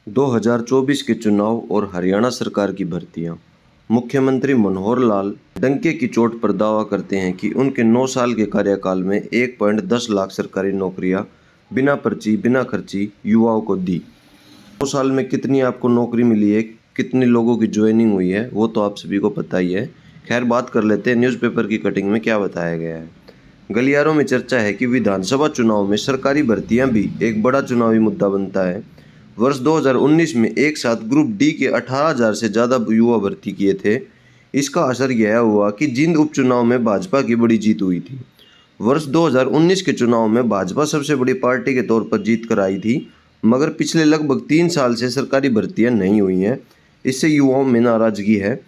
2024 के चुनाव और हरियाणा सरकार की भर्तियां। मुख्यमंत्री मनोहर लाल डंके की चोट पर दावा करते हैं कि उनके 9 साल के कार्यकाल में 1.10 लाख सरकारी नौकरियां बिना पर्ची बिना खर्ची युवाओं को दी। 9 साल में कितनी आपको नौकरी मिली है, कितने लोगों की ज्वाइनिंग हुई है, वो तो आप सभी को पता ही है। खैर, बात कर लेते हैं न्यूज़पेपर की कटिंग में क्या बताया गया है। गलियारों में चर्चा है कि विधानसभा चुनाव में सरकारी भर्तियां भी एक बड़ा चुनावी मुद्दा बनता है। वर्ष 2019 में एक साथ ग्रुप डी के 18,000 से ज़्यादा युवा भर्ती किए थे। इसका असर यह हुआ कि जींद उपचुनाव में भाजपा की बड़ी जीत हुई थी। वर्ष 2019 के चुनाव में भाजपा सबसे बड़ी पार्टी के तौर पर जीत कर आई थी, मगर पिछले लगभग 3 साल से सरकारी भर्तियां नहीं हुई हैं। इससे युवाओं में नाराजगी है।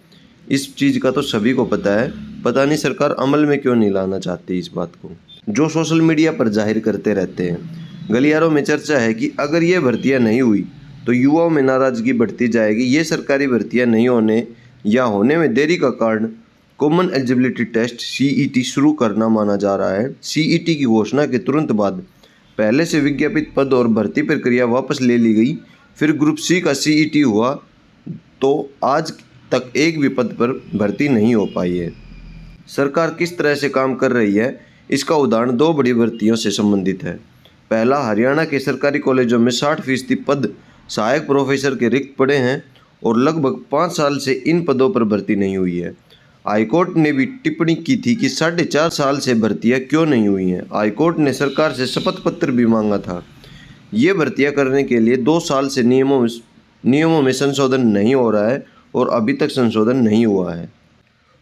इस चीज़ का तो सभी को पता है, पता नहीं सरकार अमल में क्यों नहीं लाना चाहती इस बात को, जो सोशल मीडिया पर जाहिर करते रहते हैं। गलियारों में चर्चा है कि अगर ये भर्तियां नहीं हुई तो युवाओं में नाराजगी बढ़ती जाएगी। ये सरकारी भर्तियां नहीं होने या होने में देरी का कारण कॉमन एलिजिबिलिटी टेस्ट CET शुरू करना माना जा रहा है। CET की घोषणा के तुरंत बाद पहले से विज्ञापित पद और भर्ती प्रक्रिया वापस ले ली गई। फिर ग्रुप C का CET हुआ तो आज तक एक भी पद पर भर्ती नहीं हो पाई है। सरकार किस तरह से काम कर रही है, इसका उदाहरण 2 बड़ी भर्तियों से संबंधित है। पहला, हरियाणा के सरकारी कॉलेजों में 60% पद सहायक प्रोफेसर के रिक्त पड़े हैं और लगभग 5 साल से इन पदों पर भर्ती नहीं हुई है। हाईकोर्ट ने भी टिप्पणी की थी कि 4.5 साल से भर्तियां क्यों नहीं हुई हैं। हाईकोर्ट ने सरकार से शपथ पत्र भी मांगा था। ये भर्तियां करने के लिए 2 साल से नियमों में संशोधन नहीं हो रहा है और अभी तक संशोधन नहीं हुआ है।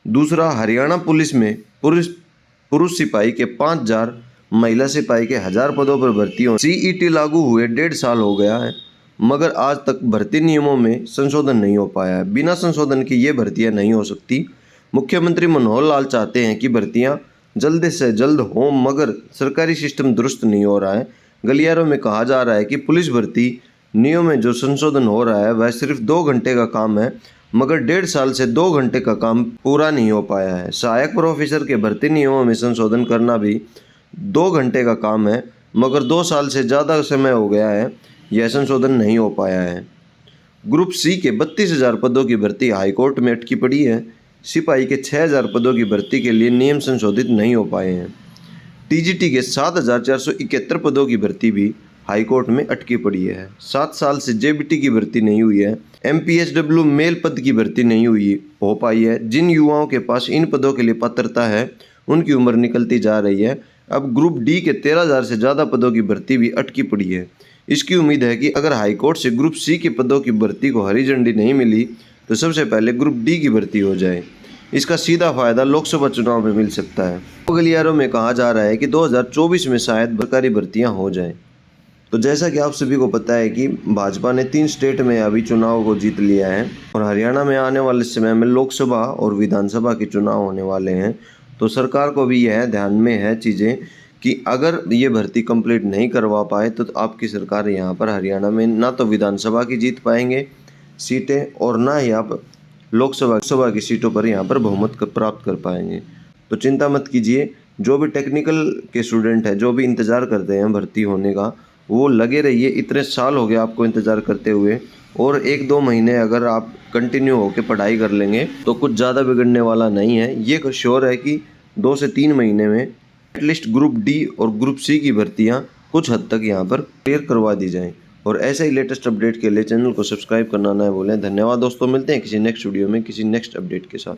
दूसरा, हरियाणा पुलिस में पुरुष सिपाही के 5,000, महिला सिपाही के 1,000 पदों पर भर्ती हो। CET लागू हुए 1.5 साल हो गया है, मगर आज तक भर्ती नियमों में संशोधन नहीं हो पाया है। बिना संशोधन के ये भर्तियां नहीं हो सकती। मुख्यमंत्री मनोहर लाल चाहते हैं कि भर्तियां जल्द से जल्द हों, मगर सरकारी सिस्टम दुरुस्त नहीं हो रहा है। गलियारों में कहा जा रहा है कि पुलिस भर्ती नियम में जो संशोधन हो रहा है वह सिर्फ 2 घंटे का काम है, मगर 1.5 साल से 2 घंटे का काम पूरा नहीं हो पाया है। सहायक प्रोफेसर के भर्ती नियमों में संशोधन करना भी 2 घंटे का काम है, मगर 2 साल से ज़्यादा समय हो गया है, यह संशोधन नहीं हो पाया है। ग्रुप C के 32,000 पदों की भर्ती हाईकोर्ट में अटकी पड़ी है। सिपाही के 6,000 पदों की भर्ती के लिए नियम संशोधित नहीं हो पाए हैं। TGT के 7,471 पदों की भर्ती भी हाईकोर्ट में अटकी पड़ी है। 7 साल से JBT की भर्ती नहीं हुई है। MPSW मेल पद की भर्ती नहीं हो पाई है। जिन युवाओं के पास इन पदों के लिए पात्रता है उनकी उम्र निकलती जा रही है। अब ग्रुप D के 13,000 से ज़्यादा पदों की भर्ती भी अटकी पड़ी है। इसकी उम्मीद है कि अगर हाईकोर्ट से ग्रुप C के पदों की भर्ती को हरी झंडी नहीं मिली तो सबसे पहले ग्रुप D की भर्ती हो जाए। इसका सीधा फायदा लोकसभा चुनाव में मिल सकता है। गलियारों में कहा जा रहा है कि 2024 में शायद सरकारी भर्तियां हो जाएं। तो जैसा कि आप सभी को पता है कि भाजपा ने 3 स्टेट में अभी चुनाव को जीत लिया है और हरियाणा में आने वाले समय में लोकसभा और विधानसभा के चुनाव होने वाले हैं। तो सरकार को भी यह ध्यान में है चीज़ें कि अगर ये भर्ती कंप्लीट नहीं करवा पाए तो आपकी सरकार यहाँ पर हरियाणा में ना तो विधानसभा की जीत पाएंगे सीटें और ना ही आप लोकसभा की सीटों पर यहाँ पर बहुमत प्राप्त कर पाएंगे। तो चिंता मत कीजिए, जो भी टेक्निकल के स्टूडेंट हैं, जो भी इंतज़ार करते हैं भर्ती होने का, वो लगे रहिए। इतने साल हो गए आपको इंतज़ार करते हुए, और 1-2 महीने अगर आप कंटिन्यू होकर पढ़ाई कर लेंगे तो कुछ ज़्यादा बिगड़ने वाला नहीं है। ये श्योर है कि 2 से 3 महीने में एटलीस्ट ग्रुप D और ग्रुप C की भर्तियां कुछ हद तक यहां पर क्लियर करवा दी जाएं। और ऐसे ही लेटेस्ट अपडेट के लिए चैनल को सब्सक्राइब करना ना भूलें। धन्यवाद दोस्तों, मिलते हैं किसी नेक्स्ट वीडियो में किसी नेक्स्ट अपडेट के साथ।